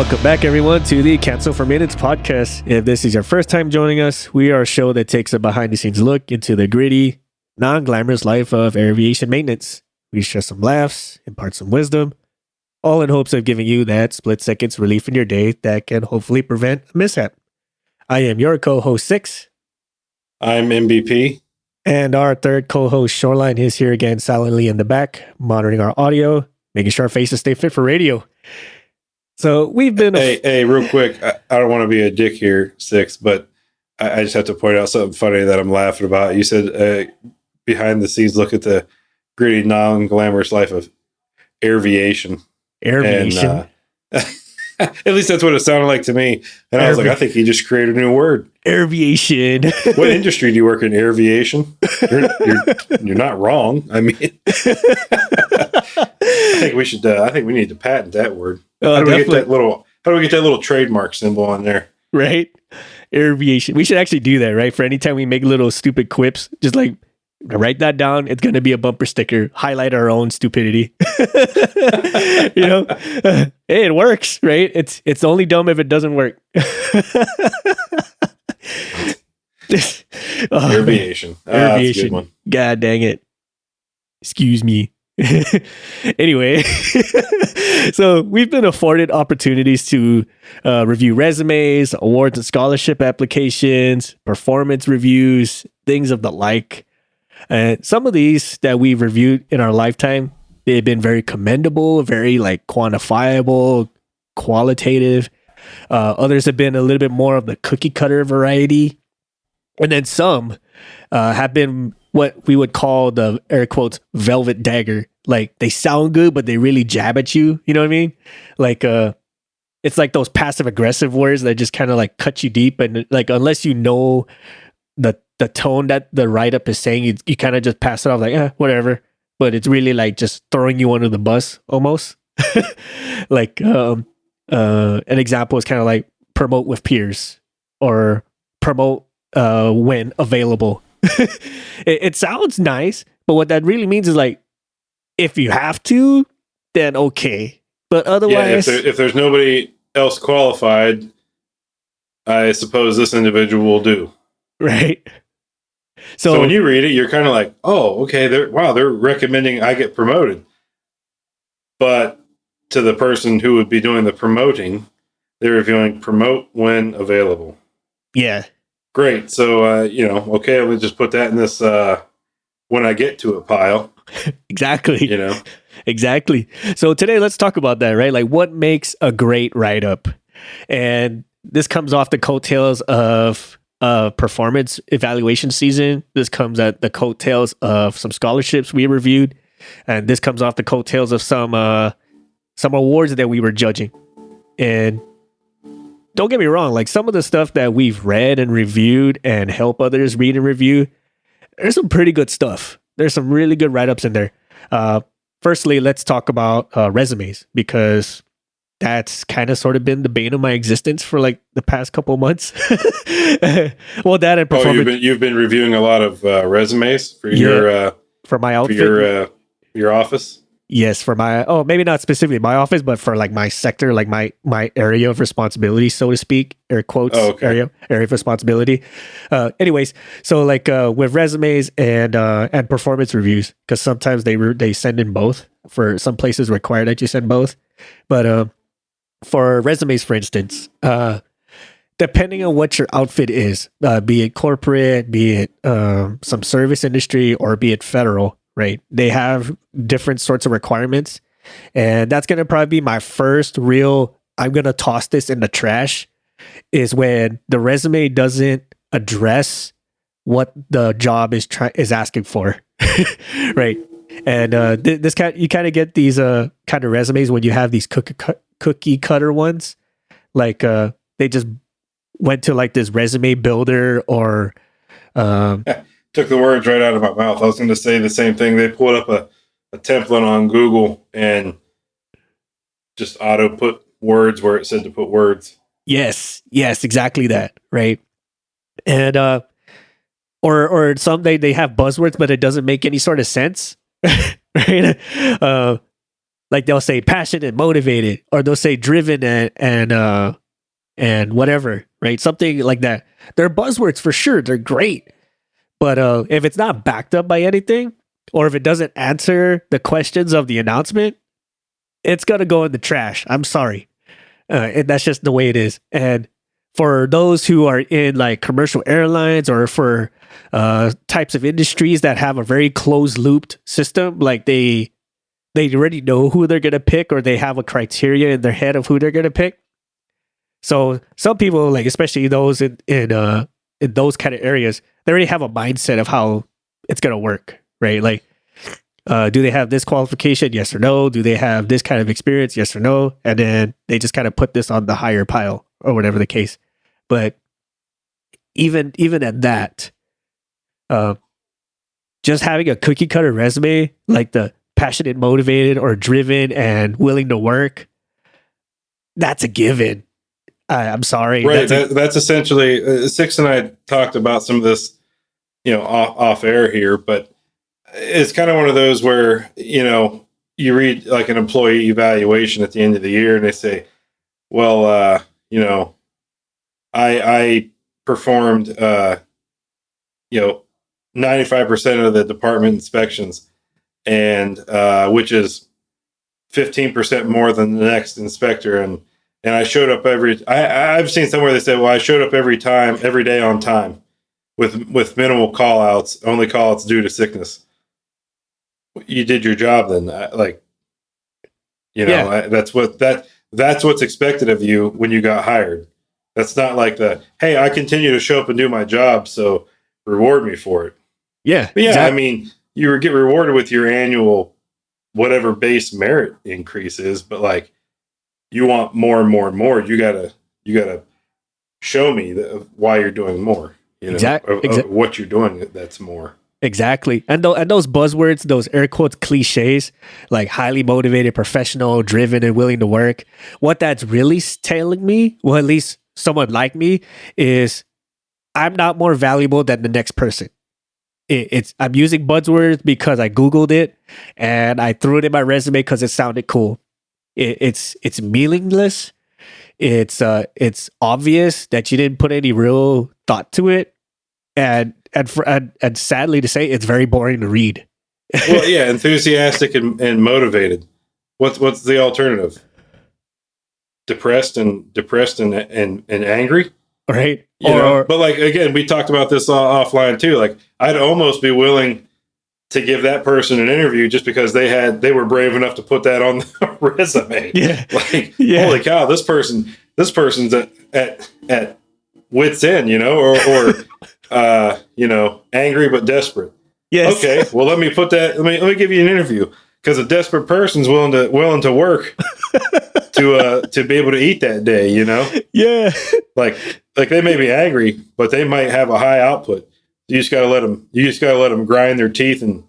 Welcome back, everyone, to the Cancel for Minutes podcast. If this is your first time joining us, we are a show that takes a behind-the-scenes look into the gritty, non-glamorous life of aviation maintenance. We share some laughs, impart some wisdom, all in hopes of giving you that split seconds relief in your day that can hopefully prevent a mishap. I am your co-host, Six. I'm MVP. And our third co-host, Shoreline, is here again silently in the back, monitoring our audio, making sure our faces stay fit for radio. So we've been... Hey, real quick, I don't want to be a dick here, Six, but I just have to point out something funny that I'm laughing about. You said behind the scenes, look at the gritty, non-glamorous life of aviation. Aviation? And, at least that's what it sounded like to me. And I was like, I think he just created a new word. Aviation. What industry do you work in? Aviation? You're not wrong. I mean, I think we should. I think we need to patent that word. How do we get that little trademark symbol on there? Right? Aviation. We should actually do that, right? For anytime we make little stupid quips, just like write that down. It's going to be a bumper sticker. Highlight our own stupidity. You know, hey, it works, right? It's only dumb if it doesn't work. Aviation. That's a good one. God dang it. Excuse me. Anyway, so we've been afforded opportunities to review resumes, awards and scholarship applications, performance reviews, things of the like. And some of these that we've reviewed in our lifetime, they've been very commendable, very like quantifiable, qualitative. Others have been a little bit more of the cookie cutter variety. And then some have been what we would call the air quotes velvet dagger. Like they sound good, but they really jab at you. You know what I mean? Like it's like those passive aggressive words that just kind of like cut you deep. And like unless you know the tone that the write-up is saying, you kind of just pass it off like, whatever. But it's really like just throwing you under the bus almost. Like an example is kind of like promote with peers or promote when available. It sounds nice, but what that really means is like, if you have to, then okay. But otherwise... Yeah, if there's nobody else qualified, I suppose this individual will do. Right. So when you read it, you're kind of like, oh, okay, they're recommending I get promoted. But to the person who would be doing the promoting, they're reviewing promote when available. Yeah. Great. So, okay, let me just put that in this when I get to it pile. Exactly. You know? Exactly. So today, let's talk about that, right? Like what makes a great write-up? And this comes off the coattails of performance evaluation season. This comes at the coattails of some scholarships we reviewed. And this comes off the coattails of some awards that we were judging. And don't get me wrong, like some of the stuff that we've read and reviewed and help others read and review, there's some pretty good stuff. There's some really good write-ups in there. Firstly, let's talk about resumes, because that's kind of sort of been the bane of my existence for like the past couple of months. Well, that and performance. You've been reviewing a lot of resumes for for my outfit, for your office. Yes, for my maybe not specifically my office, but for like my sector, like my area of responsibility, so to speak, air quotes, area of responsibility. Anyways, so like with resumes and performance reviews, because sometimes they send in both. For some places require that you send both, but for resumes, for instance, depending on what your outfit is, be it corporate, be it some service industry, or be it federal. Right. They have different sorts of requirements. And that's going to probably be my first real, I'm going to toss this in the trash, is when the resume doesn't address what the job is asking for. Right. And you kind of get these kind of resumes when you have these cookie cutter ones. Like they just went to like this resume builder or... Took the words right out of my mouth. I was going to say the same thing. They pulled up a template on Google and just auto put words where it said to put words. Yes, exactly that, right? And or some they have buzzwords, but it doesn't make any sort of sense, right? Like they'll say passionate and motivated, or they'll say driven and whatever, right? Something like that. They're buzzwords for sure. They're great. But if it's not backed up by anything, or if it doesn't answer the questions of the announcement, it's going to go in the trash. I'm sorry. And that's just the way it is. And for those who are in like commercial airlines or for types of industries that have a very closed looped system, like they already know who they're going to pick, or they have a criteria in their head of who they're going to pick. So some people, like especially those in those kind of areas, they already have a mindset of how it's going to work, right? Like, do they have this qualification? Yes or no? Do they have this kind of experience? Yes or no? And then they just kind of put this on the higher pile or whatever the case. But even at that, just having a cookie cutter resume, like the passionate, motivated, or driven and willing to work, that's a given. I'm sorry. Right. That's essentially, Six and I talked about some of this, off air here, but it's kind of one of those where, you read like an employee evaluation at the end of the year and they say, well, I performed, 95% of the department inspections, and which is 15% more than the next inspector. And I showed up I've seen somewhere they said, well, I showed up every day on time with minimal call outs, only call outs due to sickness. You did your job then. That's what's expected of you when you got hired. That's not like hey, I continue to show up and do my job, so reward me for it. Yeah. But yeah, exactly. I mean, you get rewarded with your annual whatever base merit increase is, but like you want more and more and more. You gotta show me why you're doing more. Exactly. Of what you're doing that's more. Exactly. And those buzzwords, those air quotes cliches, like highly motivated, professional, driven, and willing to work, what that's really telling me, well, at least someone like me, is I'm not more valuable than the next person. I'm using buzzwords because I Googled it and I threw it in my resume because it sounded cool. It's meaningless. It's obvious that you didn't put any real thought to it, and sadly to say, it's very boring to read. Well, yeah, enthusiastic and motivated. What's the alternative? Depressed and angry, right? But like again, we talked about this offline too. Like I'd almost be willing to give that person an interview just because they were brave enough to put that on the resume. Yeah, like holy cow, this person's at wit's end, or angry but desperate. Yes. Okay, well let me give you an interview, because a desperate person's willing to work to be able to eat that day, Yeah. Like they may be angry, but they might have a high output. You just gotta let them grind their teeth and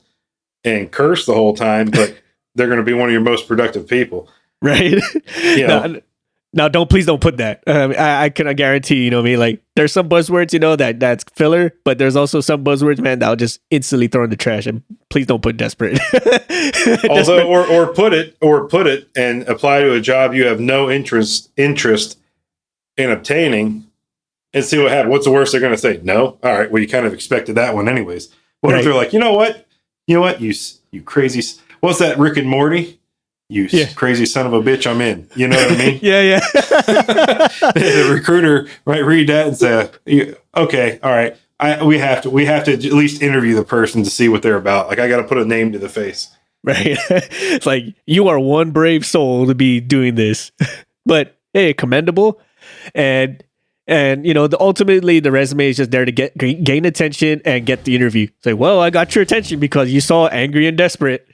curse the whole time, but they're going to be one of your most productive people, right? Now, please don't put that. I can guarantee, like there's some buzzwords, that's filler, but there's also some buzzwords, man, that'll just instantly throw in the trash. And please don't put desperate. Although, or put it and apply to a job you have no interest in obtaining, and see what happens. What's the worst they're going to say? No. All right. Well, you kind of expected that one anyways. What if they're like, you know what, you crazy. What's that, Rick and Morty? Crazy son of a bitch, I'm in. You know what I mean? Yeah. The recruiter might read that and say, okay, all right. We have to at least interview the person to see what they're about. Like I got to put a name to the face. Right. It's like, you are one brave soul to be doing this, but hey, commendable. And ultimately the resume is just there to gain attention and get the interview. It's like, well, I got your attention because you saw angry and desperate.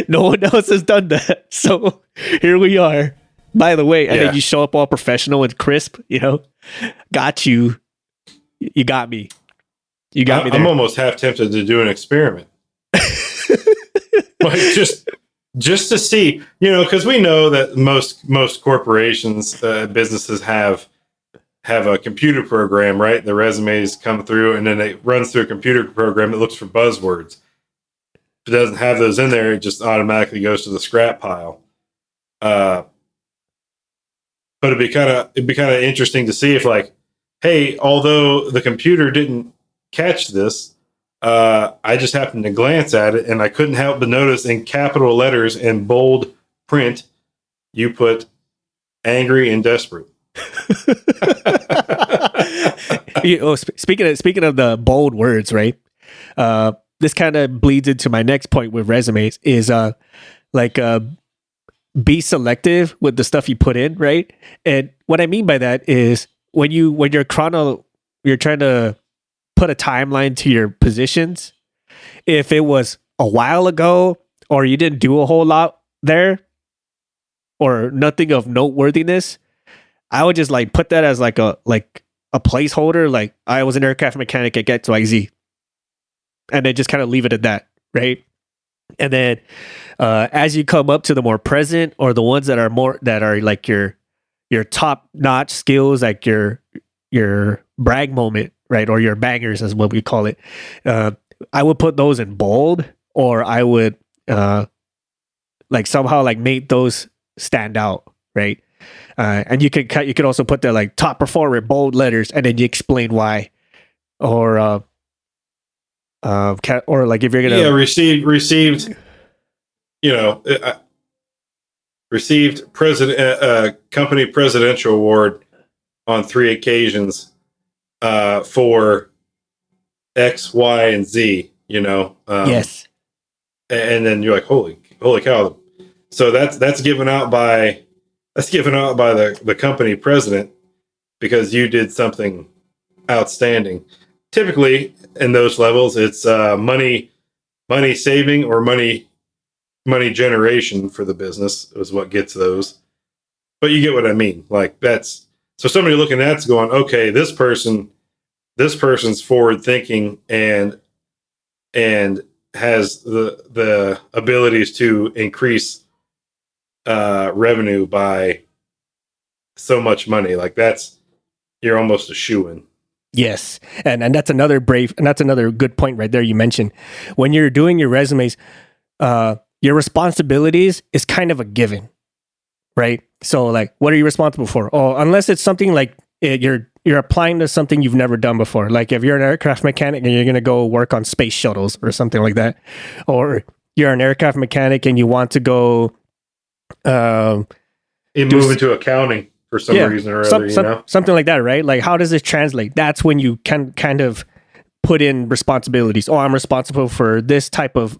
No one else has done that. So here we are, by the way. And then you show up all professional and crisp, got you. You got me. You got me there. I'm almost half tempted to do an experiment. Like just to see, because we know that most corporations, businesses have a computer program, right? The resumes come through and then it runs through a computer program that looks for buzzwords. If it doesn't have those in there, it just automatically goes to the scrap pile. But it'd be kind of interesting to see if, like, hey, although the computer didn't catch this, I just happened to glance at it and I couldn't help but notice in capital letters and bold print, you put angry and desperate. Speaking of the bold words, right? This kind of bleeds into my next point with resumes is be selective with the stuff you put in, right? And what I mean by that is when you're trying to put a timeline to your positions, if it was a while ago or you didn't do a whole lot there or nothing of noteworthiness, I would just like put that as like a placeholder, like I was an aircraft mechanic at XYZ, and then just kind of leave it at that, right? And then as you come up to the more present or the ones that are like your top notch skills, like your brag moment, right, or your bangers is what we call it, I would put those in bold, or I would like somehow like make those stand out, right? And you could also put the like top performer bold letters, and then you explain why, or like if you're gonna received received company presidential award on 3 occasions for X, Y, and Z. Yes, and then you're like, holy cow! So that's given out by the company president because you did something outstanding. Typically, in those levels, it's money saving or money generation for the business is what gets those. But you get what I mean. Like that's so somebody looking at it's going, okay, this person's forward thinking and has the abilities to increase revenue by so much money. Like you're almost a shoo-in. Yes, and that's another good point right there. You mentioned when you're doing your resumes, your responsibilities is kind of a given, right? So, like, what are you responsible for? Oh, unless it's something like you're applying to something you've never done before. Like if you're an aircraft mechanic and you're going to go work on space shuttles or something like that, or you're an aircraft mechanic and you want to go move into accounting. For some reason or other, something like that, right? Like, how does this translate? That's when you can kind of put in responsibilities. Oh, I'm responsible for this type of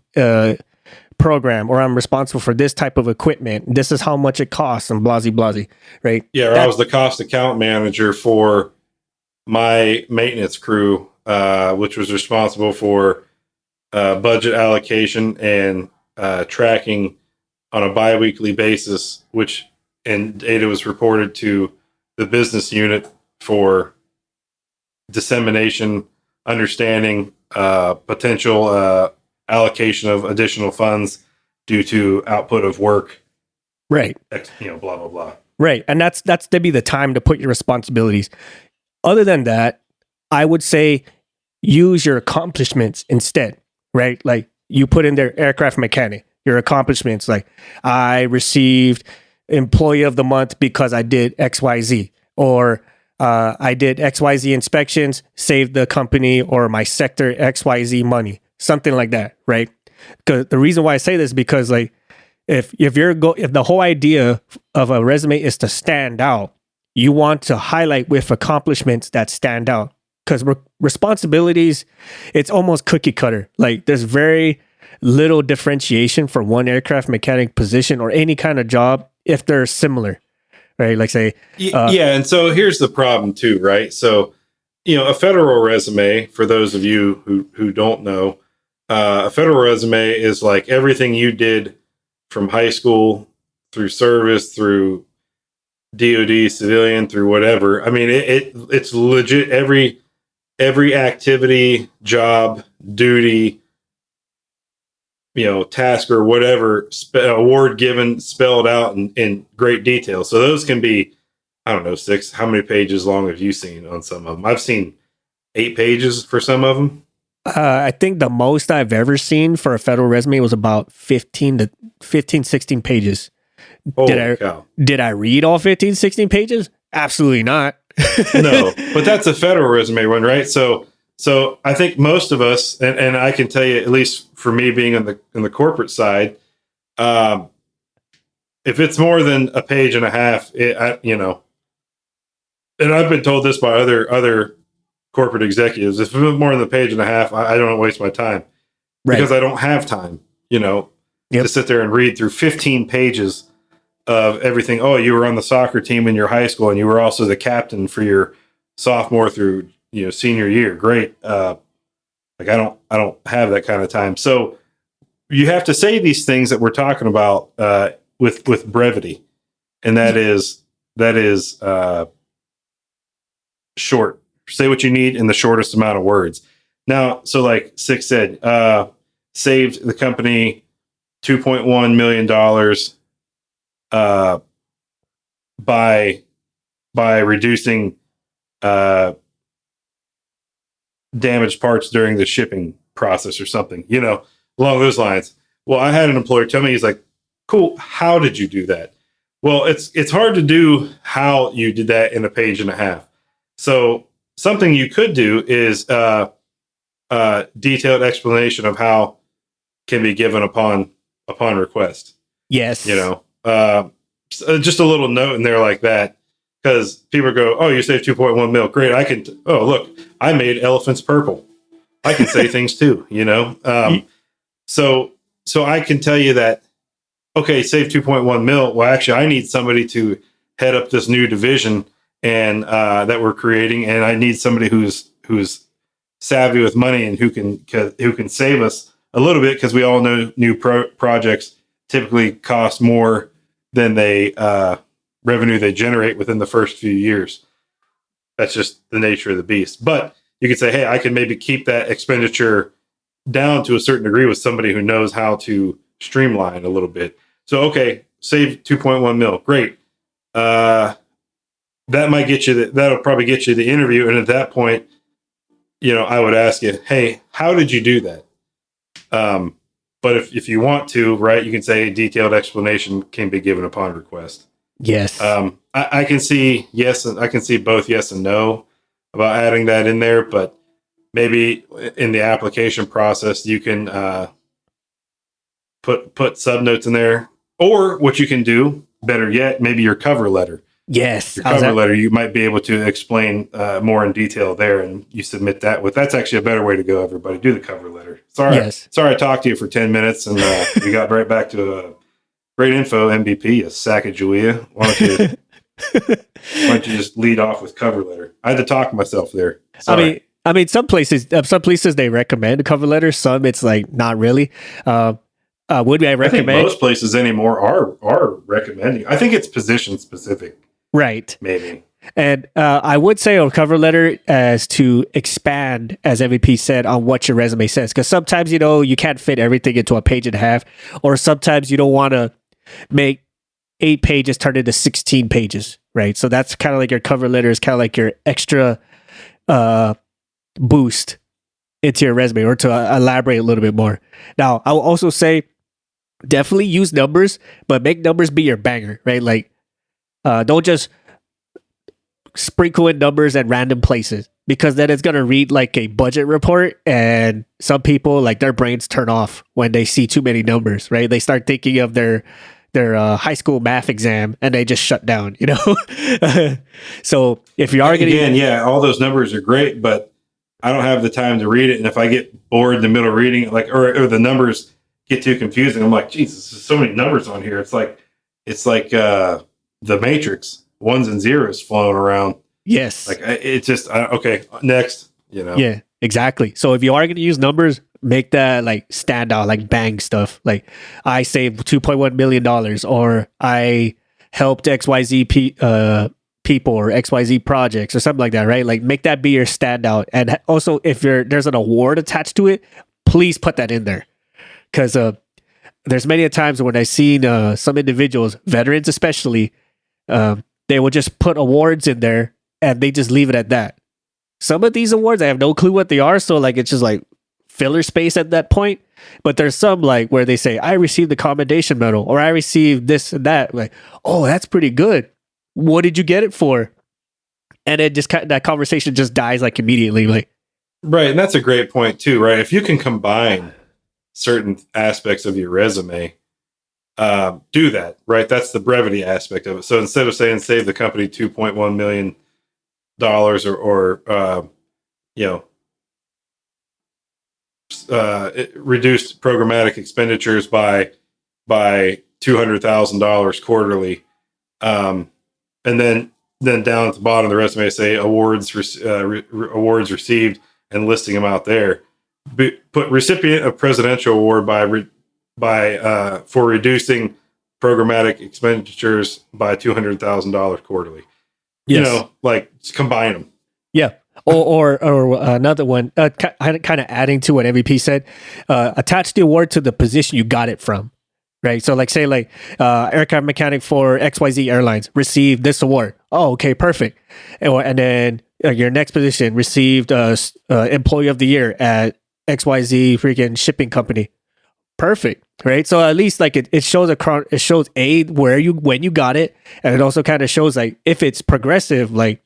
program, or I'm responsible for this type of equipment. This is how much it costs, and blasey, right? Yeah, I was the cost account manager for my maintenance crew, which was responsible for budget allocation and tracking on a bi-weekly basis, and data was reported to the business unit for dissemination, understanding, potential allocation of additional funds due to output of work. Right. Blah, blah, blah. Right. And that's to be the time to put your responsibilities. Other than that, I would say use your accomplishments instead, right? Like you put in there aircraft mechanic, your accomplishments, like I received employee of the month because I did XYZ, or I did XYZ inspections, saved the company or my sector XYZ money, something like that, right? Because the reason why I say this is because like if the whole idea of a resume is to stand out, you want to highlight with accomplishments that stand out. Because responsibilities, it's almost cookie cutter. Like there's very little differentiation for one aircraft mechanic position or any kind of job if they're similar, right? Like say, and so here's the problem too, right? So, a federal resume, for those of you who don't know, a federal resume is like everything you did from high school through service, through DOD, civilian, through whatever. I mean, it's legit every activity, job, duty, task or whatever, award given, spelled out in great detail. So those can be, I don't know, 6. How many pages long have you seen on some of them? I've seen 8 pages for some of them. I think the most I've ever seen for a federal resume was about 16 pages. Holy cow. Did I read all 15, 16 pages? Absolutely not. No, but that's a federal resume one, right? So I think most of us, and I can tell you, at least for me being in the corporate side, if it's more than a page and a half, and I've been told this by other corporate executives, if it's more than a page and a half, I don't waste my time, right? Because I don't have time, to sit there and read through 15 pages of everything. Oh, you were on the soccer team in your high school, and you were also the captain for your sophomore through senior year. Great. I don't have that kind of time. So you have to say these things that we're talking about with brevity, and that is short. Say what you need in the shortest amount of words. Now, so like Six said, saved the company $2.1 million by reducing damaged parts during the shipping process or something, along those lines. Well, I had an employer tell me, he's like, cool, how did you do that? Well, it's hard to do how you did that in a page and a half. So something you could do is detailed explanation of how can be given upon request. Yes. Just a little note in there like that, because people go, oh, you saved 2.1 mil. Great. Look, I made elephants purple. I can say things too, So I can tell you that, okay, save 2.1 mil. Well, actually, I need somebody to head up this new division and that we're creating, and I need somebody who's savvy with money and who can save us a little bit, because we all know new projects typically cost more than revenue they generate within the first few years. That's just the nature of the beast. But you could say, hey, I can maybe keep that expenditure down to a certain degree with somebody who knows how to streamline a little bit. So, okay, save 2.1 mil. Great. That might get you, that'll probably get you the interview. And at that point, I would ask you, hey, how did you do that? But if you want to, right, you can say a detailed explanation can be given upon request. Yes. I can see yes, and I can see both yes and no about adding that in there, but maybe in the application process, you can put subnotes in there. Or what you can do, better yet, maybe your cover letter. Yes. Your cover letter, you might be able to explain more in detail there, and you submit that with. That's actually a better way to go, everybody. Do the cover letter. Sorry I talked to you for 10 minutes, and we got right back to great info, MVP, you Sacagawea. Why don't you just lead off with cover letter? I had to talk myself there. Sorry. I mean, some places they recommend a cover letter. Some it's like not really. Would I recommend? I think most places anymore are recommending. I think it's position specific, right? Maybe. And I would say a cover letter as to expand, as MVP said, on what your resume says. Because sometimes you can't fit everything into a page and a half, or sometimes you don't want to make 8 pages turn into 16 pages, right? So that's kind of like your cover letter is kind of like your extra boost into your resume, or to elaborate a little bit more. Now, I will also say definitely use numbers, but make numbers be your banger, right? Like don't just sprinkle in numbers at random places, because then it's going to read like a budget report, and some people, like, their brains turn off when they see too many numbers, right? They start thinking of their high school math exam, and they just shut down, So if you are going to... all those numbers are great, but I don't have the time to read it. And if I get bored in the middle of reading, or the numbers get too confusing, I'm like, Jesus, there's so many numbers on here. It's like the Matrix, ones and zeros flowing around. Yes. Like, it's just, okay, next, Yeah, exactly. So if you are going to use numbers, make that like stand out, like bang stuff. Like, I saved $2.1 million, or I helped XYZ people or XYZ projects or something like that, right? Like, make that be your standout. And also, if there's an award attached to it, please put that in there. Because there's many a times when I've seen some individuals, veterans especially, they will just put awards in there and they just leave it at that. Some of these awards, I have no clue what they are. So like, it's just like, filler space at that point. But there's some like where they say, I received the commendation medal, or I received this and that. Like, oh, that's pretty good. What did you get it for? And it just that conversation just dies like immediately. Like, right. And that's a great point too, right? If you can combine certain aspects of your resume, do that, right? That's the brevity aspect of it. So instead of saying save the company $2.1 million or it reduced programmatic expenditures by $200,000 quarterly, and then down at the bottom of the resume say awards received and listing them out there. Put recipient of presidential award for reducing programmatic expenditures by $200,000 quarterly. yes. Like combine them. Yeah. Or another one, kind of adding to what MVP said, attach the award to the position you got it from, right? So like say like aircraft mechanic for XYZ Airlines received this award. Oh, okay, perfect. And then your next position received employee of the year at XYZ freaking shipping company. Perfect, right? So at least like it shows when you got it, and it also kind of shows like if it's progressive, like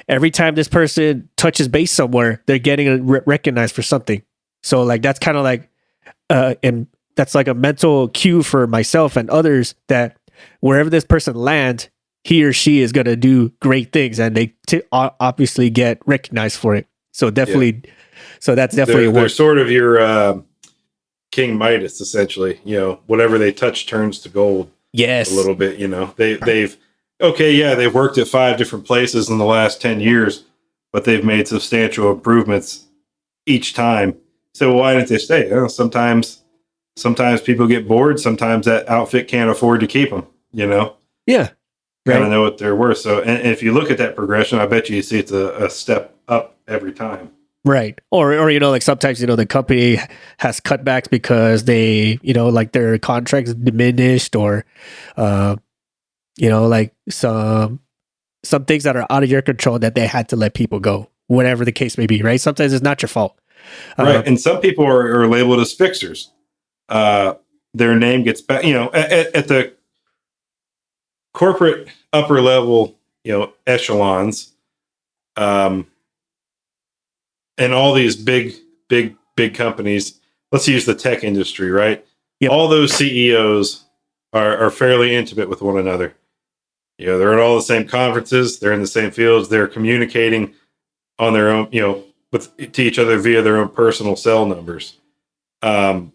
every time this person touches base somewhere, they're getting recognized for something. So like that's kind of like and that's like a mental cue for myself and others that wherever this person lands, he or she is going to do great things, and they obviously get recognized for it. So definitely, so that's definitely they're sort of your King Midas, essentially. Whatever they touch turns to gold. Yes, a little bit. They've they've worked at 5 different places in the last 10 years, but they've made substantial improvements each time. So why didn't they stay? Sometimes people get bored. Sometimes that outfit can't afford to keep them. Yeah. Gotta know what they're worth. So, and if you look at that progression, I bet you see it's a step up every time. Right. Or like sometimes, the company has cutbacks because they, like their contracts diminished, or, like some things that are out of your control that they had to let people go, whatever the case may be, right? Sometimes it's not your fault. Right. And some people are labeled as fixers. Their name gets back, at the corporate upper level, echelons, and all these big companies. Let's use the tech industry, right? Yep. All those CEOs are fairly intimate with one another. They're at all the same conferences. They're in the same fields. They're communicating on their own, to each other via their own personal cell numbers. So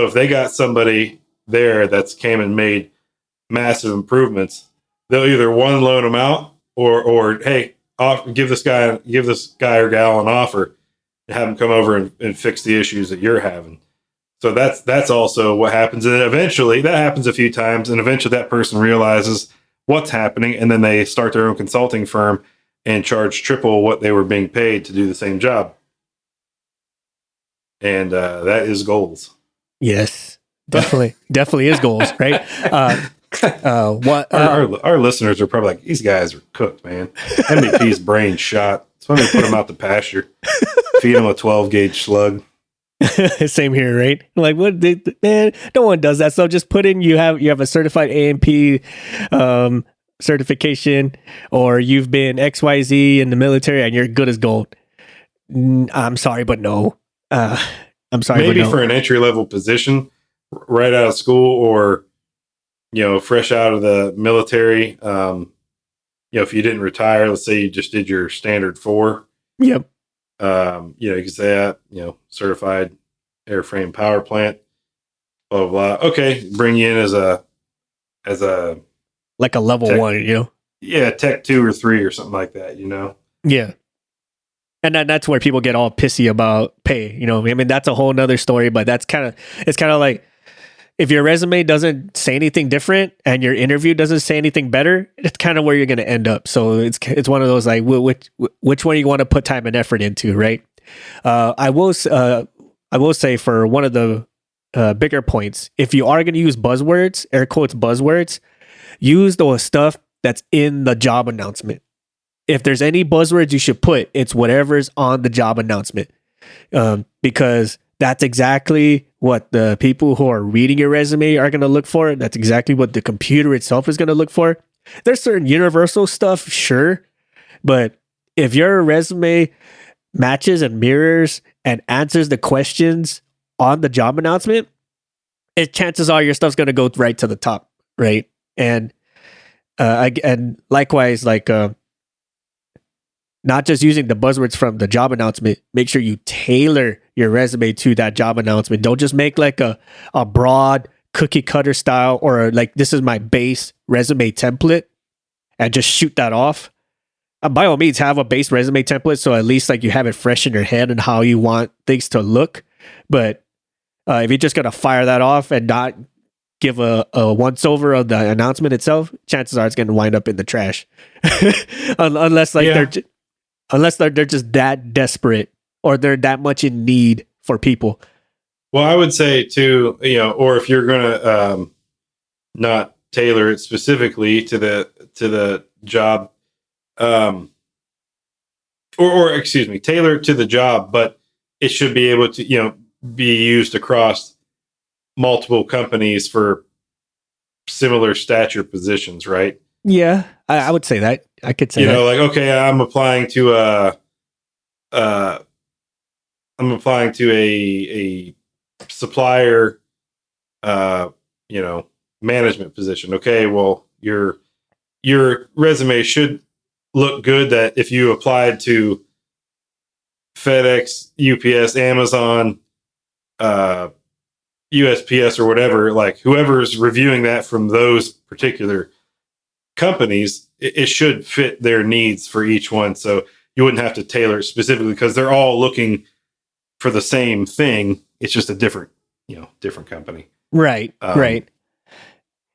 if they got somebody there that's came and made massive improvements, they'll either loan them out or hey, give this guy or gal an offer and have them come over and fix the issues that you're having. So that's also what happens. And eventually that happens a few times, and eventually that person realizes what's happening, and then they start their own consulting firm and charge triple what they were being paid to do the same job. And that is goals. Yes, definitely is goals, right? Our listeners are probably like, these guys are cooked, man. MVP's brain shot. That's why they put him out the pasture, feed him a 12-gauge slug. Same here, right? Like, what? Man, no one does that. So just put in you have a certified AMP certification, or you've been XYZ in the military, and you're good as gold. I'm sorry, but no. I'm sorry, maybe but no. For an entry-level position, right out of school, or fresh out of the military. If you didn't retire, let's say you just did your standard 4. Yep. You can say that, certified airframe power plant, blah, blah, blah. Okay. Bring you in as a like a level tech, 1, Yeah. Tech 2 or 3 or something like that, Yeah. And that's where people get all pissy about pay. That's a whole nother story, but it's kind of like, if your resume doesn't say anything different and your interview doesn't say anything better, it's kind of where you're going to end up. So it's one of those like, which one you want to put time and effort into, right? I will say for one of the bigger points, if you are going to use buzzwords, air quotes buzzwords, use the stuff that's in the job announcement. If there's any buzzwords you should put, it's whatever's on the job announcement. because that's exactly what the people who are reading your resume are going to look for. That's exactly what the computer itself is going to look for. There's certain universal stuff, sure, but if your resume matches and mirrors and answers the questions on the job announcement, chances are your stuff's going to go right to the top, right? And and likewise, like not just using the buzzwords from the job announcement, make sure you tailor your resume to that job announcement. Don't just make like a broad cookie cutter style or like this is my base resume template and just shoot that off. By all means, have a base resume template so at least like you have it fresh in your head and how you want things to look. But if you're just gonna fire that off and not give a once over of the announcement itself, chances are it's gonna wind up in the trash. Unless they're just that desperate or they're that much in need for people. Well, I would say too, or if you're gonna not tailor it specifically to the job, or excuse me, tailor it to the job, but it should be able to be used across multiple companies for similar stature positions, right? Yeah, I would say that. I could say that. Like, okay, I'm applying to a supplier, management position. Okay, well, your resume should look good that if you applied to FedEx, UPS, Amazon, USPS or whatever, like whoever's reviewing that from those particular companies, it should fit their needs for each one. So you wouldn't have to tailor it specifically because they're all looking for the same thing. It's just a different company. Right. Right.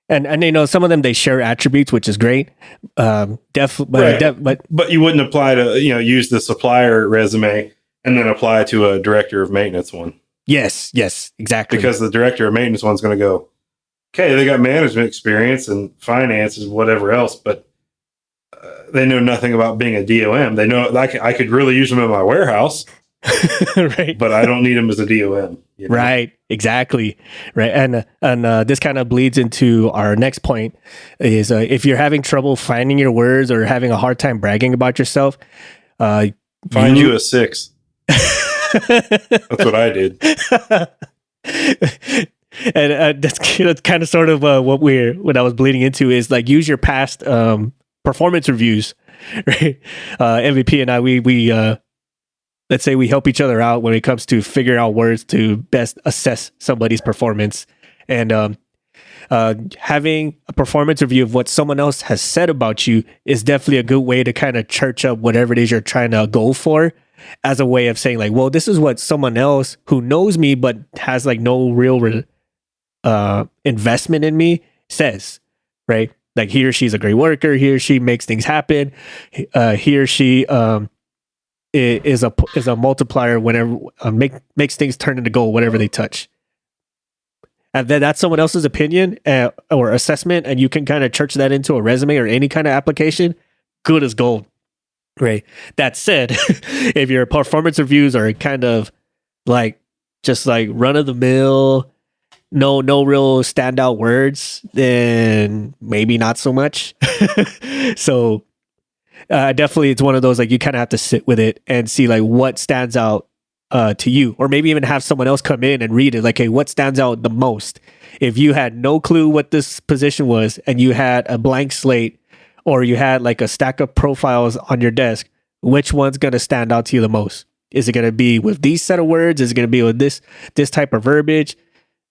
And some of them, they share attributes, which is great. But you wouldn't apply to, use the supplier resume and then apply to a director of maintenance one. Yes, exactly. Because the director of maintenance one's going to go, okay, they got management experience and finances, whatever else, but they know nothing about being a DOM. They know I could really use them in my warehouse, right? But I don't need them as a DOM. Right, exactly. Right, and this kind of bleeds into our next point: is if you're having trouble finding your words or having a hard time bragging about yourself, find you a 6. That's what I did. And that's kind of sort of what I was bleeding into is like use your past performance reviews, right? MVP and I, we let's say we help each other out when it comes to figuring out words to best assess somebody's performance, and having a performance review of what someone else has said about you is definitely a good way to kind of church up whatever it is you're trying to go for, as a way of saying like, well, this is what someone else who knows me but has like no real investment in me says, right? Like he or she's a great worker. He or she makes things happen. He or she is a multiplier whenever makes things turn into gold whenever they touch. And then that's someone else's opinion or assessment, and you can kind of church that into a resume or any kind of application. Good as gold. Right. That said, if your performance reviews are kind of like just like run of the mill, no real standout words, then maybe not so much. So definitely it's one of those like you kind of have to sit with it and see like what stands out to you, or maybe even have someone else come in and read it like, hey, what stands out the most? If you had no clue what this position was and you had a blank slate, or you had like a stack of profiles on your desk, which one's going to stand out to you the most? Is it going to be with these set of words? Is it going to be with this type of verbiage?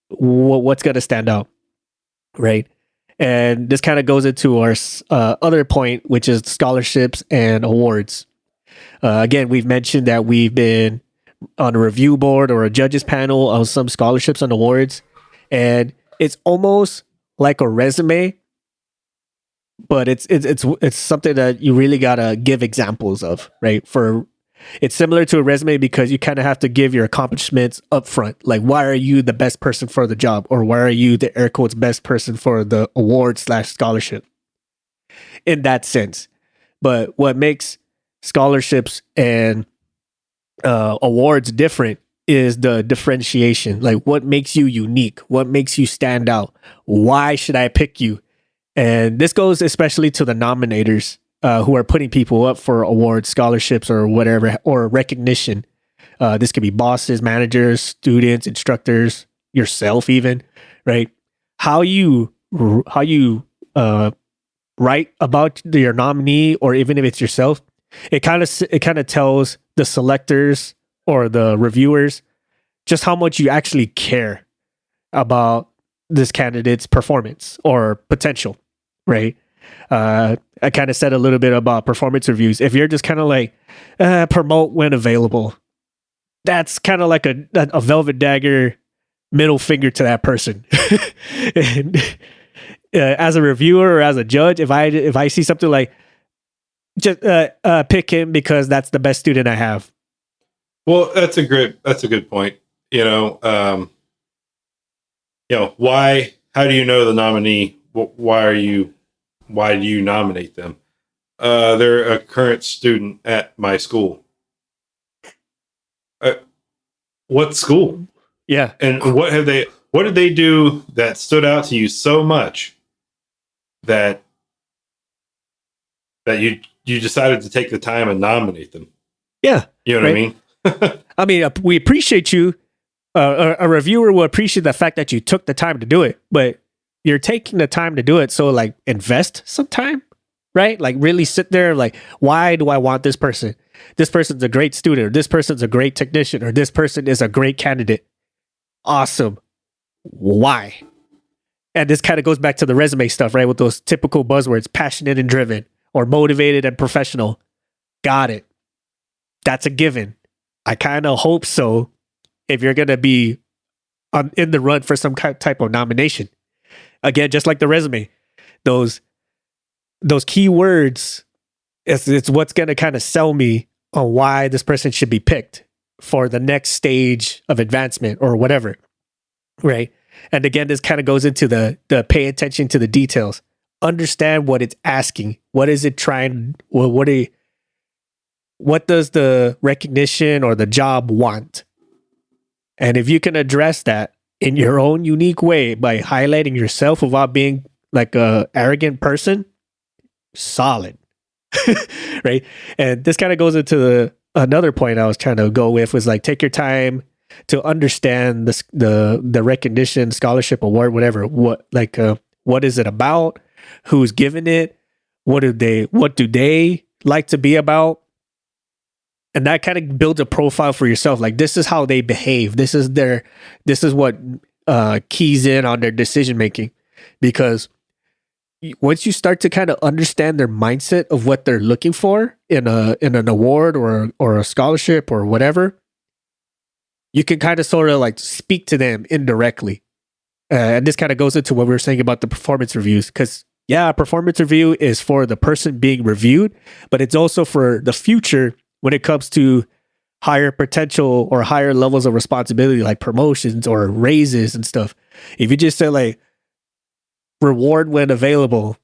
What's going to stand out? Right. And this kind of goes into our other point, which is scholarships and awards. Again, we've mentioned that we've been on a review board or a judges panel of some scholarships and awards. And it's almost like a resume, but it's something that you really gotta give examples of, right? It's similar to a resume because you kind of have to give your accomplishments up front. Like, why are you the best person for the job, or why are you the air quotes best person for the award/scholarship? In that sense, but what makes scholarships and awards different is the differentiation. Like, what makes you unique? What makes you stand out? Why should I pick you? And this goes especially to the nominators who are putting people up for awards, scholarships, or whatever, or recognition. This could be bosses, managers, students, instructors, yourself, even, right? How you write about your nominee, or even if it's yourself, it kind of tells the selectors or the reviewers just how much you actually care about this candidate's performance or potential, right? I kind of said a little bit about performance reviews. If you're just kind of like promote when available, that's kind of like a velvet dagger middle finger to that person. And as a reviewer or as a judge, if I see something like, just pick him because that's the best student I have. Well, that's a good point. Why? How do you know the nominee? Why do you nominate them? They're a current student at my school. What school? Yeah. And what did they do that stood out to you so much that you decided to take the time and nominate them? Yeah. You know what I mean? I mean, we appreciate you. A reviewer will appreciate the fact that you took the time to do it, but you're taking the time to do it. So like invest some time, right? Like really sit there. Like, why do I want this person? This person's a great student, or this person's a great technician, or this person is a great candidate. Awesome. Why? And this kind of goes back to the resume stuff, right? With those typical buzzwords, passionate and driven, or motivated and professional. Got it. That's a given. I kind of hope so if you're going to be in the run for some type of nomination. Again, just like the resume, those key words, it's what's going to kind of sell me on why this person should be picked for the next stage of advancement or whatever, right? And again, this kind of goes into the pay attention to the details. Understand what it's asking. What is it trying? What does the recognition or the job want? And if you can address that in your own unique way by highlighting yourself without being like a arrogant person, solid. Right? And this kind of goes into another point I was trying to go with, was like, take your time to understand the recognition, scholarship, award, whatever. What is it about? Who's giving it? What do they like to be about? And that kind of builds a profile for yourself. Like, this is how they behave. This is what keys in on their decision making. Because once you start to kind of understand their mindset of what they're looking for in an award or a scholarship or whatever, you can kind of sort of like speak to them indirectly. And this kind of goes into what we were saying about the performance reviews. Because a performance review is for the person being reviewed, but it's also for the future when it comes to higher potential or higher levels of responsibility, like promotions or raises and stuff. If you just say like reward when available,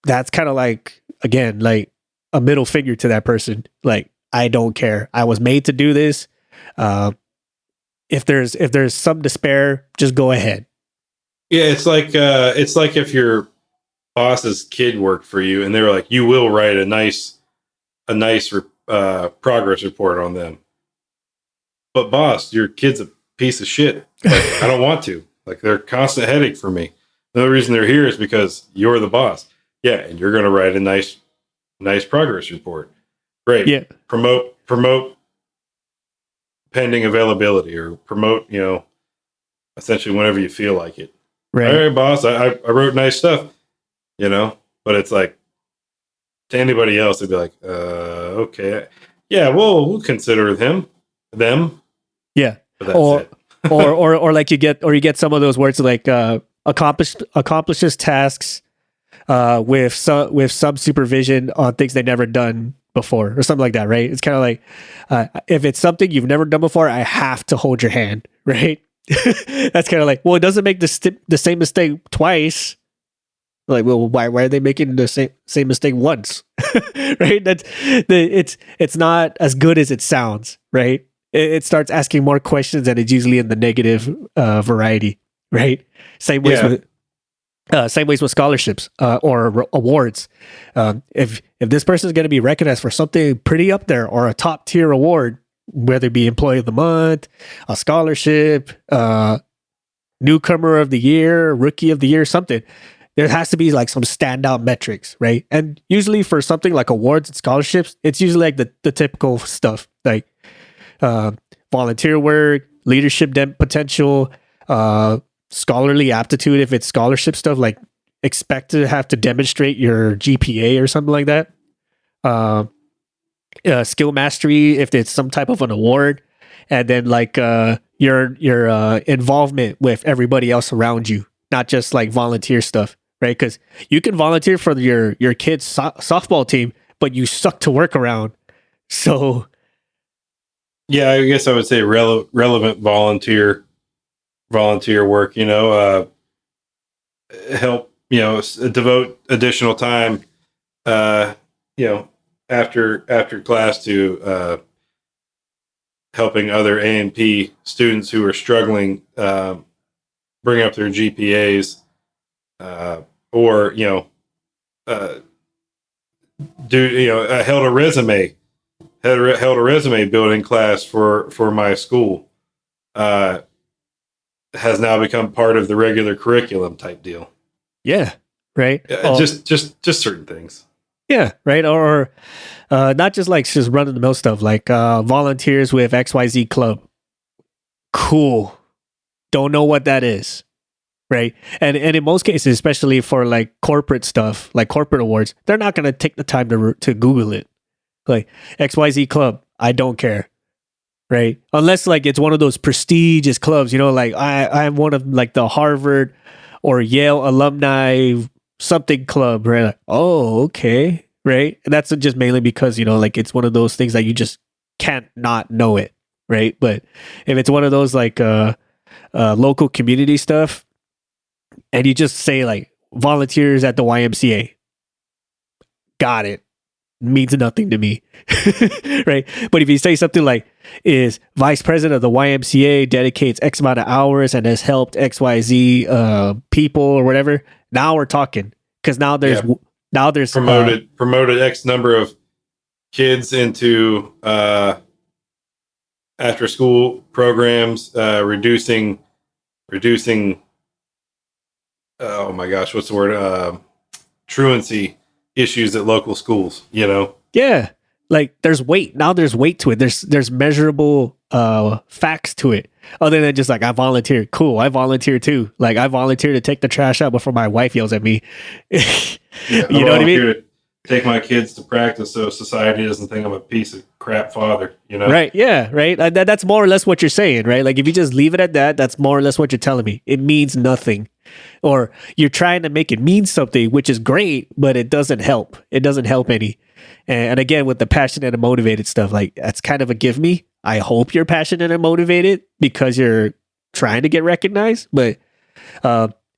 that's kind of like, again, like a middle finger to that person. Like, I don't care. I was made to do this. If there's some despair, just go ahead. Yeah, it's like if your boss's kid worked for you and they were like, you will write a nice progress report on them. But boss, your kid's a piece of shit. Like, I don't want to. Like, they're a constant headache for me. The only reason they're here is because you're the boss. Yeah, and you're going to write a nice progress report. Great. Yeah. Promote pending availability, or promote, essentially whenever you feel like it. Right. All right, boss, I wrote nice stuff, but it's like, to anybody else, they'd be like, okay. Yeah, we'll consider them. Yeah. But that's it. or like you get some of those words like accomplishes tasks with some supervision on things they've never done before, or something like that, right? It's kind of like if it's something you've never done before, I have to hold your hand, right? That's kind of like, well, it doesn't make the same mistake twice. Like, well, why are they making the same mistake once? Right? It's not as good as it sounds, right? it starts asking more questions, and it's usually in the negative variety, right? Same ways with scholarships or awards. If this person is going to be recognized for something pretty up there or a top tier award, whether it be Employee of the Month, a scholarship, Newcomer of the Year, Rookie of the Year, something, there has to be like some standout metrics, right? And usually for something like awards and scholarships, it's usually like the typical stuff, like volunteer work, leadership potential, scholarly aptitude. If it's scholarship stuff, like expect to have to demonstrate your GPA or something like that. Skill mastery if it's some type of an award, and then like your involvement with everybody else around you, not just like volunteer stuff, right? Because you can volunteer for your kids' softball team, but you suck to work around. So, yeah, I guess I would say relevant volunteer work. Help devote additional time. After class to helping other A&P students who are struggling bring up their GPAs, or I held a resume building class for my school. Has now become part of the regular curriculum type deal. Yeah, right. Just certain things. Yeah, right. Or not just like just run of the mill stuff, like volunteers with XYZ club. Cool. Don't know what that is. Right. And in most cases, especially for like corporate stuff, like corporate awards, they're not going to take the time to Google it. Like XYZ club, I don't care. Right. Unless like it's one of those prestigious clubs, like I'm one of like the Harvard or Yale alumni something club, right? Like, oh, okay. Right. And that's just mainly because, like it's one of those things that you just can't not know it. Right. But if it's one of those like local community stuff and you just say like volunteers at the YMCA, got it. Means nothing to me. Right. But if you say something like is vice president of the YMCA, dedicates X amount of hours and has helped XYZ people or whatever, now we're talking. Because now there's promoted X number of kids into after school programs, reducing oh my gosh, what's the word? Truancy issues at local schools, Yeah. Like there's weight. Now there's weight to it. There's measurable facts to it. Other than just like I volunteered. Cool. I volunteer too. Like I volunteer to take the trash out before my wife yells at me. You know what I mean? To take my kids to practice so society doesn't think I'm a piece of crap father, Right. Yeah. Right. That's more or less what you're saying, right? Like if you just leave it at that, that's more or less what you're telling me. It means nothing. Or you're trying to make it mean something, which is great, but it doesn't help. It doesn't help any. And again, with the passionate and motivated stuff, like that's kind of a give me. I hope you're passionate and motivated because you're trying to get recognized. But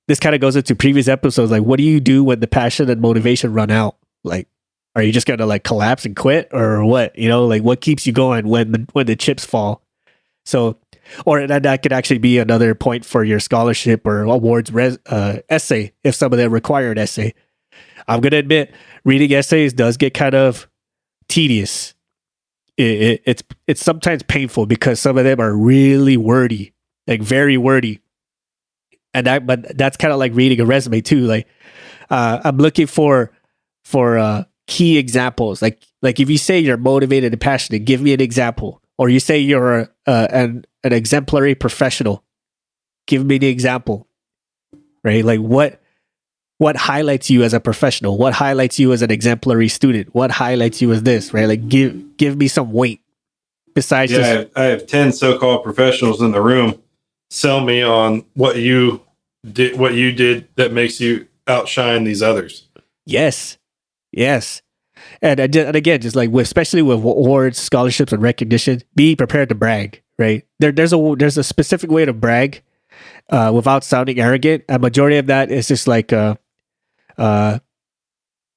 this kind of goes into previous episodes. Like, what do you do when the passion and motivation run out? Like, are you just gonna like collapse and quit, or what? Like what keeps you going when the chips fall? So, or that could actually be another point for your scholarship or awards essay, if some of them require an essay. I'm gonna admit, reading essays does get kind of tedious. It's sometimes painful because some of them are really wordy, like very wordy, but that's kind of like reading a resume too. Like I'm looking for key examples. Like if you say you're motivated and passionate, give me an example. Or you say you're an exemplary professional, give me the example. Right? Like what highlights you as a professional? What highlights you as an exemplary student? What highlights you as this, right? Like give me some weight besides just... I have 10 so-called professionals in the room. Sell me on what you did that makes you outshine these others. Yes. And again, just like especially with awards, scholarships, and recognition, be prepared to brag, right? There's a specific way to brag without sounding arrogant. A majority of that is just like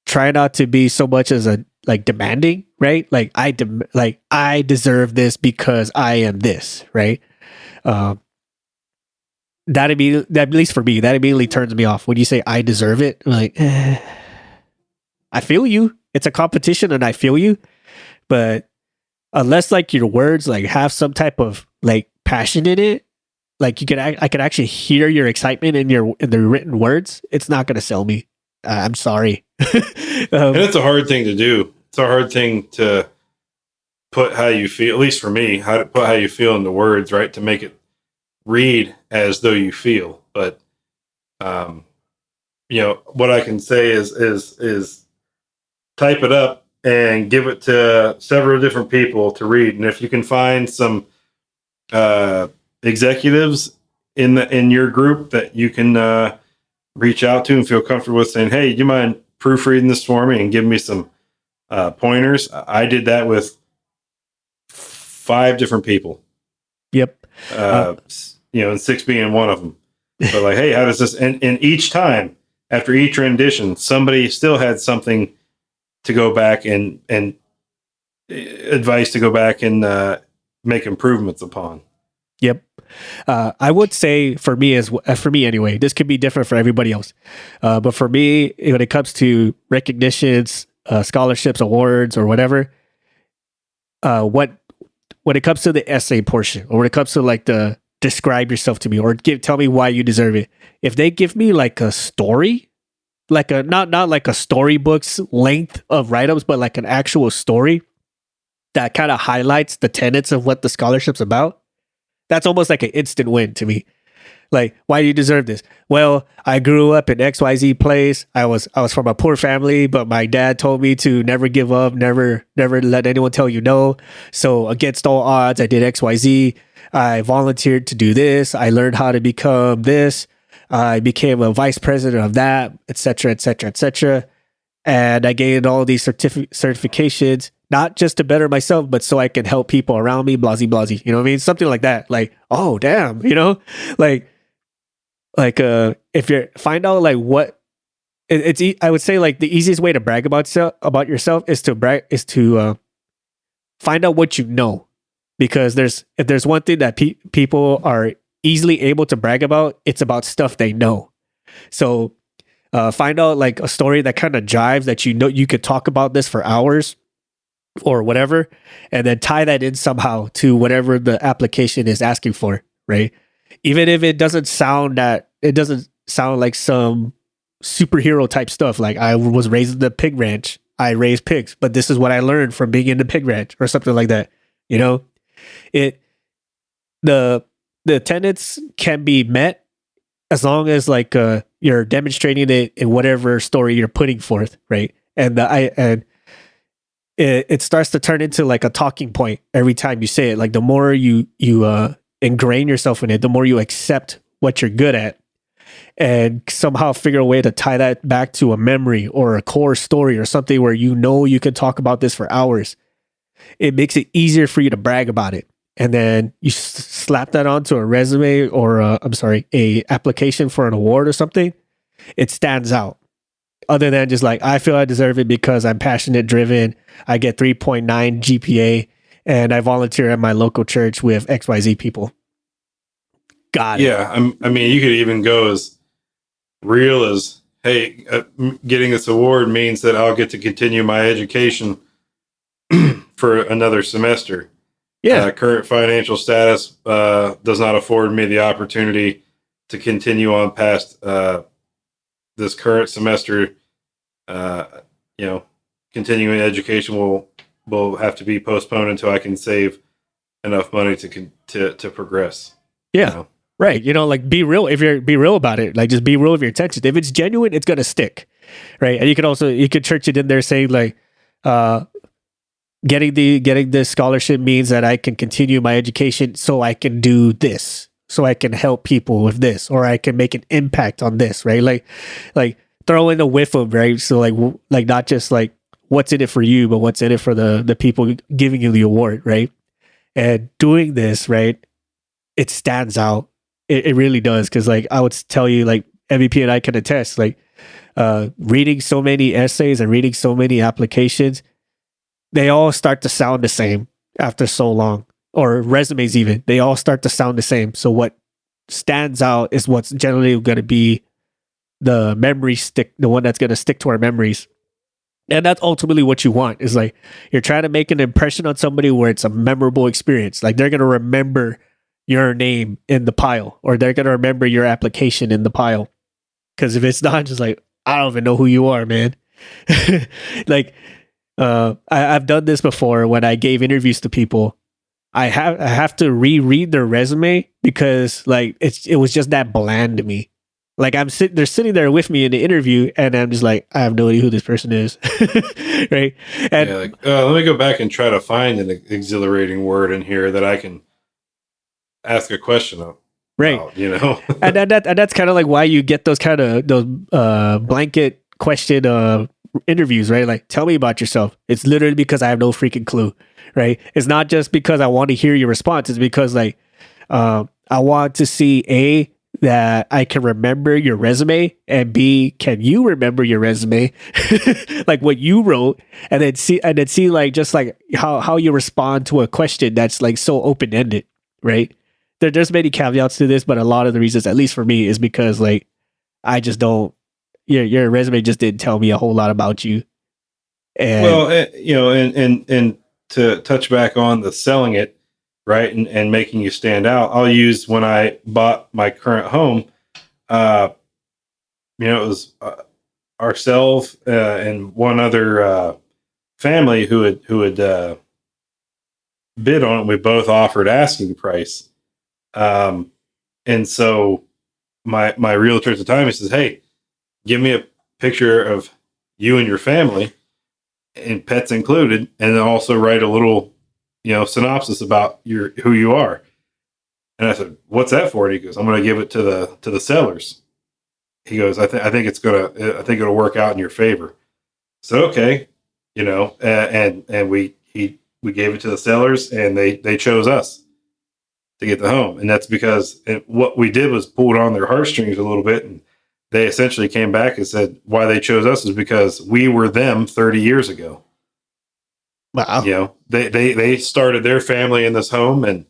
try not to be so much as like demanding, right? Like I deserve this because I am this, right? That immediately, at least for me, that immediately turns me off when you say I deserve it. I'm like, I feel you. It's a competition, and I feel you, but unless like your words like have some type of like passion in it, like I could actually hear your excitement in the written words. It's not going to sell me. I'm sorry. And it's a hard thing to do. It's a hard thing to put how you feel, at least for me, how to put how you feel into words, right? To make it read as though you feel. But, what I can say is type it up and give it to several different people to read. And if you can find some executives in your group that you can reach out to and feel comfortable with, saying, hey, do you mind proofreading this for me and give me some pointers? I did that with 5 different people. Yep. And 6 being one of them. So like, hey, how does this? And each time after each rendition, somebody still had something to go back and advice to go back and make improvements upon. Yep. I would say for me anyway, this could be different for everybody else. But for me, when it comes to recognitions, scholarships, awards, or whatever, when it comes to the essay portion, or when it comes to like the describe yourself to me, or tell me why you deserve it. If they give me like a story, like a not like a storybook's length of write-ups, but like an actual story that kind of highlights the tenets of what the scholarship's about, that's almost like an instant win to me. Like, why do you deserve this? Well, I grew up in XYZ place. I was from a poor family, but my dad told me to never give up, never let anyone tell you no. So against all odds, I did XYZ. I volunteered to do this. I learned how to become this. I became a vice president of that, etc., etc., etc. And I gained all these certifications, not just to better myself, but so I can help people around me, blasey, blasey. You know what I mean? Something like that. Like, oh, damn, like if you find out like what I would say like the easiest way to brag about yourself is to find out what you know, because if there's one thing that people are easily able to brag about, it's about stuff they know. So find out like a story that kind of jives, that you could talk about this for hours or whatever, and then tie that in somehow to whatever the application is asking for, right? Even if it doesn't sound like some superhero type stuff. Like, I was raised in the pig ranch. I raised pigs, but this is what I learned from being in the pig ranch, or something like that. The tenets can be met as long as like you're demonstrating it in whatever story you're putting forth, right? And it starts to turn into like a talking point every time you say it. Like, the more you ingrain yourself in it, the more you accept what you're good at, and somehow figure a way to tie that back to a memory or a core story or something where you can talk about this for hours. It makes it easier for you to brag about it. And then you slap that onto a resume or a application for an award or something. It stands out. Other than just like, I feel I deserve it because I'm passionate, driven. I get 3.9 GPA, and I volunteer at my local church with XYZ people. Got it. Yeah, I mean, you could even go as real as, hey, getting this award means that I'll get to continue my education for another semester. Yeah. Current financial status does not afford me the opportunity to continue on past this current semester. Continuing education will have to be postponed until I can save enough money to progress. Yeah. Right. Like, be real. Be real about it. Like, just be real with your intentions. If it's genuine, it's going to stick. Right. And you could church it in there saying like, getting this scholarship means that I can continue my education, so I can do this, so I can help people with this, or I can make an impact on this, right? Like throw in a whiff of, right? So like not just like what's in it for you, but what's in it for the people giving you the award, right? And doing this, right, it stands out. It really does, because like I would tell you, like MVP and I can attest, like reading so many essays and reading so many applications, they all start to sound the same after so long, or resumes even, they all start to sound the same. So what stands out is what's generally going to be the memory stick, the one that's going to stick to our memories. And that's ultimately what you want, is like you're trying to make an impression on somebody where it's a memorable experience. Like they're going to remember your name in the pile, or they're going to remember your application in the pile. Because if it's not, just like, I don't even know who you are, man. Like, I've done this before when I gave interviews to people. I have to reread their resume because like it was just that bland to me. Like they're sitting there with me in the interview, and I'm just like, I have no idea who this person is, right? And yeah, like, let me go back and try to find an exhilarating word in here that I can ask a question of. Right, you know, and that's kind of like why you get those kind of blanket question interviews, right? Like, tell me about yourself. It's literally because I have no freaking clue, right? It's not just because I want to hear your response. It's because like I want to see that I can remember your resume, and B, can you remember your resume, like what you wrote, and then see like just like how you respond to a question that's like so open ended, right? There's many caveats to this, but a lot of the reasons, at least for me, is because like I just don't. Your resume just didn't tell me a whole lot about you. And you know, and to touch back on the selling it, right, and making you stand out, I'll use when I bought my current home. You know, it was ourselves and one other family who had bid on it. We both offered asking price, and so my realtor at the time, he says, "Hey, give me a picture of you and your family, and pets included, and then also write a little, you know, synopsis about who you are." And I said, "What's that for?" And he goes, "I'm going to give it to the sellers." He goes, I think it'll work out in your favor." So okay, you know, and we gave it to the sellers, and they chose us to get the home, and that's because what we did was pulled on their heartstrings a little bit, and they essentially came back and said why they chose us is because we were them 30 years ago. Wow. You know, they started their family in this home, and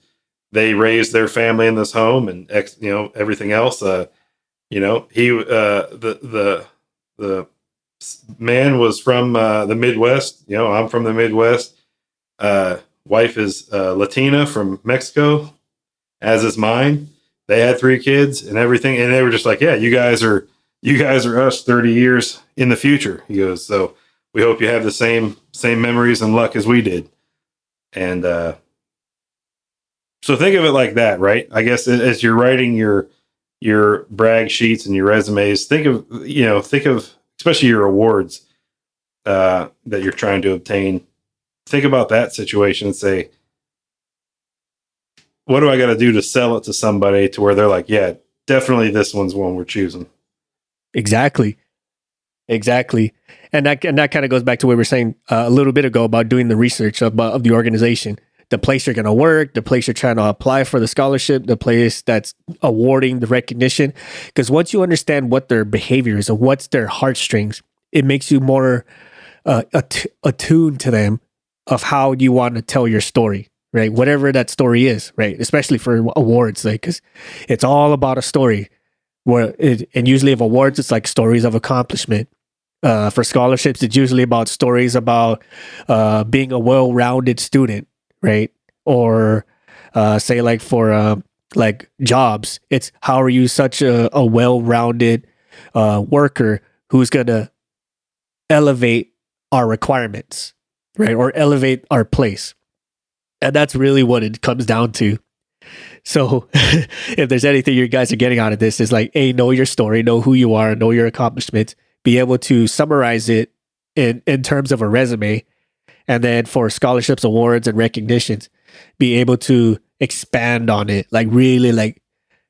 they raised their family in this home, and you know, everything else. You know, he the man was from the Midwest. You know, I'm from the Midwest. Wife is Latina from Mexico, as is mine. They had 3 kids and everything, and they were just like, "Yeah, you guys are us 30 years in the future." He goes, "So we hope you have the same memories and luck as we did." And so think of it like that, right? I guess as you're writing your brag sheets and your resumes, think of especially your awards that you're trying to obtain. Think about that situation and say, what do I got to do to sell it to somebody to where they're like, yeah, definitely this one's one we're choosing. Exactly. And that kind of goes back to what we were saying a little bit ago about doing the research of the organization, the place you're going to work, the place you're trying to apply for the scholarship, the place that's awarding the recognition. Because once you understand what their behavior is and what's their heartstrings, it makes you more attuned to them of how you want to tell your story, right? Whatever that story is, right? Especially for awards, like, because it's all about a story. And usually of awards, it's like stories of accomplishment. For scholarships, it's usually about stories about being a well-rounded student, right? Or say like for like jobs, it's how are you such a well-rounded worker who's going to elevate our requirements, right? Or elevate our place. And that's really what it comes down to. So if there's anything you guys are getting out of this, is like, A, know your story, know who you are, know your accomplishments, be able to summarize it in terms of a resume. And then for scholarships, awards, and recognitions, be able to expand on it, like really like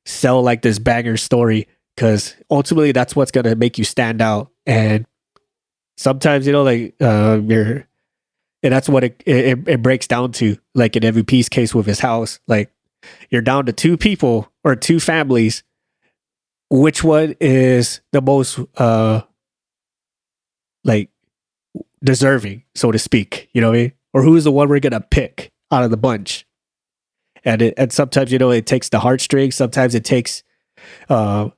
sell like this banger story, because ultimately that's what's going to make you stand out. And sometimes, you know, like and that's what it breaks down to, like in MVP's case with his house, like you're down to 2 people or 2 families. Which one is the most like deserving, so to speak, you know what I mean? or who's the one we're gonna pick out of the bunch. And sometimes, it takes the heartstrings. Sometimes it takes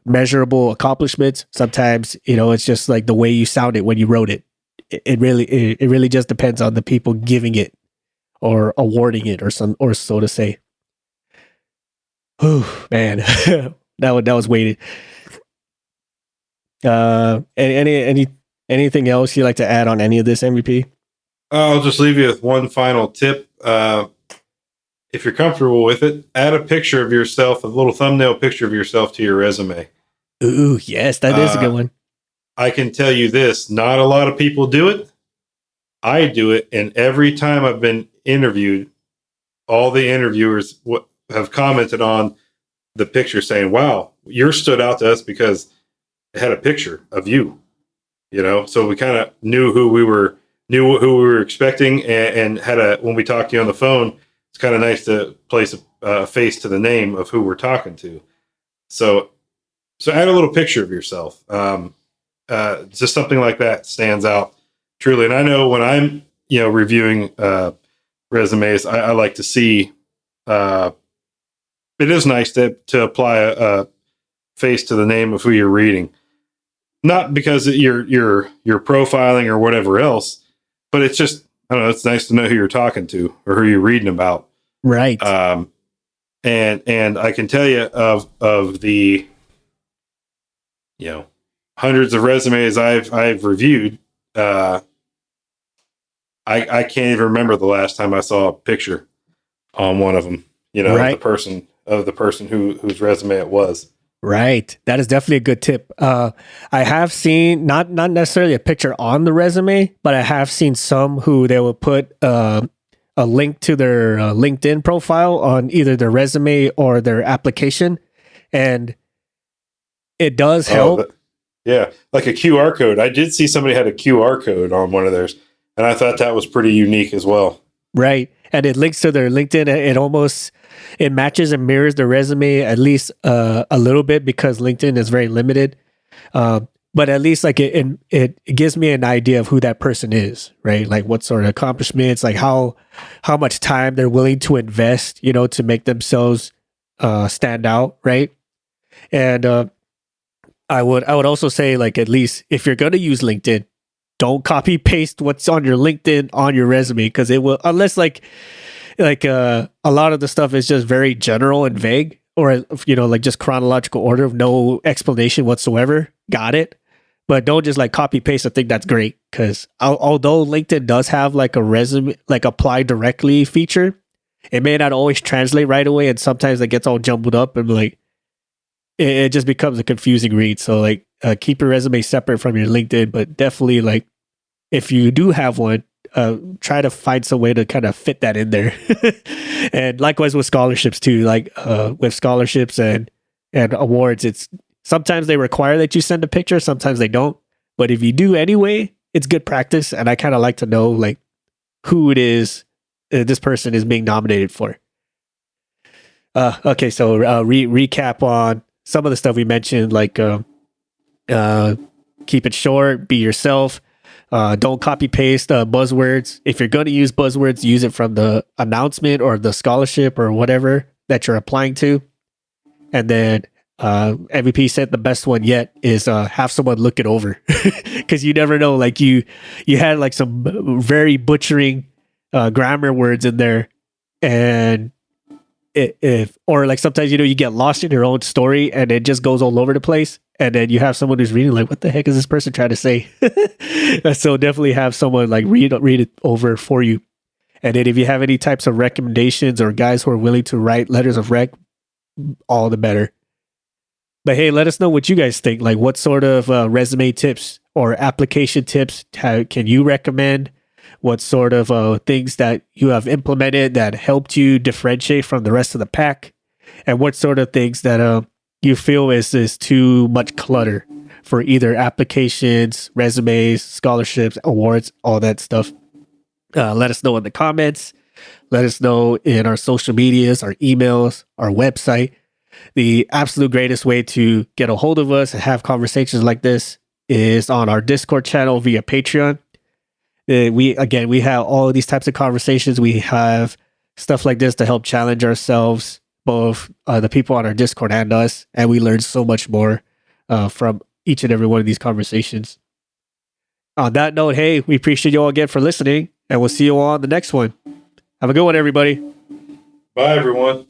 measurable accomplishments. Sometimes, it's just like the way you sound it when you wrote it. It really just depends on the people giving it or awarding it, or so to say. Whew, man, that was weighted. Anything else you'd like to add on any of this, MVP? I'll just leave you with one final tip. If you're comfortable with it, add a picture of yourself, a little thumbnail picture of yourself to your resume. Ooh, yes, that is a good one. I can tell you this, not a lot of people do it. I do it, and every time I've been interviewed, all the interviewers have commented on the picture saying, wow, yours stood out to us because it had a picture of you, so we kind of knew who we were expecting, and when we talked to you on the phone, it's kind of nice to place a face to the name of who we're talking to. So add a little picture of yourself. Just something like that stands out truly. And I know when I'm, reviewing resumes, I like to see. It is nice to apply a face to the name of who you're reading, not because you're profiling or whatever else, but it's just, I don't know, it's nice to know who you're talking to or who you're reading about. Right. And I can tell you of the, hundreds of resumes I've reviewed. I can't even remember the last time I saw a picture on one of them, right. of the person whose resume it was. Right. That is definitely a good tip. I have seen not necessarily a picture on the resume, but I have seen some who they will put a link to their LinkedIn profile on either their resume or their application. And it does help. Yeah. Like a QR code. I did see somebody had a QR code on one of theirs, and I thought that was pretty unique as well. Right. And it links to their LinkedIn. It matches and mirrors the resume at least a little bit, because LinkedIn is very limited. But at least like it gives me an idea of who that person is, right? Like what sort of accomplishments, like how much time they're willing to invest, to make themselves stand out, right? And I would also say, like, at least if you're going to use LinkedIn, don't copy paste what's on your LinkedIn on your resume, because it will, unless like a lot of the stuff is just very general and vague, or like just chronological order of no explanation whatsoever. Got it. But don't just like copy paste a thing that's great, because although LinkedIn does have like a resume, like apply directly feature, it may not always translate right away, and sometimes it gets all jumbled up and like it just becomes a confusing read. So like keep your resume separate from your LinkedIn, but definitely like if you do have one, try to find some way to kind of fit that in there. And likewise with scholarships too, like with scholarships and awards, it's sometimes they require that you send a picture, sometimes they don't. But if you do anyway, it's good practice. And I kind of like to know like who it is this person is being nominated for. Okay, so recap on some of the stuff we mentioned, like keep it short, be yourself. Don't copy paste buzzwords. If you're going to use buzzwords, use it from the announcement or the scholarship or whatever that you're applying to. And then MVP said the best one yet is have someone look it over, because you never know. Like you had like some very butchering grammar words in there, and or like sometimes you get lost in your own story and it just goes all over the place, and then you have someone who's reading like, what the heck is this person trying to say? So definitely have someone like read it over for you. And then if you have any types of recommendations or guys who are willing to write letters of rec, all the better. But hey, let us know what you guys think. Like what sort of resume tips or application tips can you recommend? What sort of things that you have implemented that helped you differentiate from the rest of the pack? And what sort of things that you feel is too much clutter for either applications, resumes, scholarships, awards, all that stuff? Let us know in the comments. Let us know in our social medias, our emails, our website. The absolute greatest way to get a hold of us and have conversations like this is on our Discord channel via Patreon. We have all of these types of conversations. We have stuff like this to help challenge ourselves, both the people on our Discord and us, and we learn so much more from each and every one of these conversations. On that note, hey, we appreciate you all again for listening, and we'll see you all on the next one. Have a good one, everybody. Bye, everyone.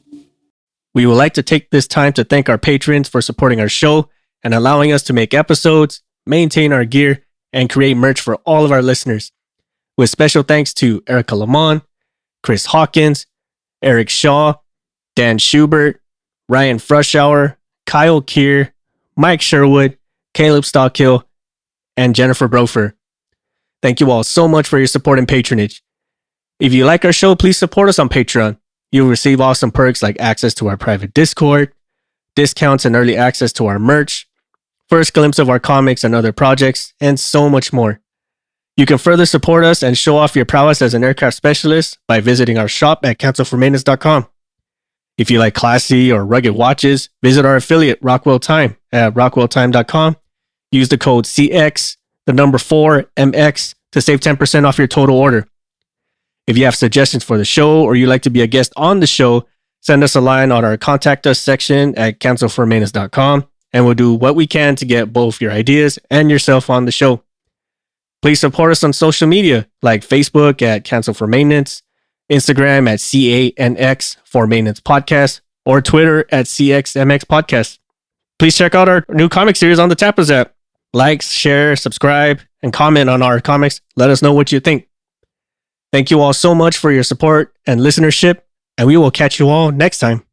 We would like to take this time to thank our patrons for supporting our show and allowing us to make episodes, maintain our gear, and create merch for all of our listeners. With special thanks to Erica Lamont, Chris Hawkins, Eric Shaw, Dan Schubert, Ryan Frushauer, Kyle Keir, Mike Sherwood, Caleb Stockhill, and Jennifer Brofer. Thank you all so much for your support and patronage. If you like our show, please support us on Patreon. You'll receive awesome perks like access to our private Discord, discounts and early access to our merch, first glimpse of our comics and other projects, and so much more. You can further support us and show off your prowess as an aircraft specialist by visiting our shop at cancelformaintenance.com. If you like classy or rugged watches, visit our affiliate Rockwell Time at rockwelltime.com. Use the code CX, the number 4MX to save 10% off your total order. If you have suggestions for the show or you'd like to be a guest on the show, send us a line on our contact us section at cancelformaintenance.com, and we'll do what we can to get both your ideas and yourself on the show. Please support us on social media like Facebook at Cancel for Maintenance, Instagram at CANX for Maintenance Podcast, or Twitter at CXMX Podcast. Please check out our new comic series on the Tapas app. Like, share, subscribe, and comment on our comics. Let us know what you think. Thank you all so much for your support and listenership, and we will catch you all next time.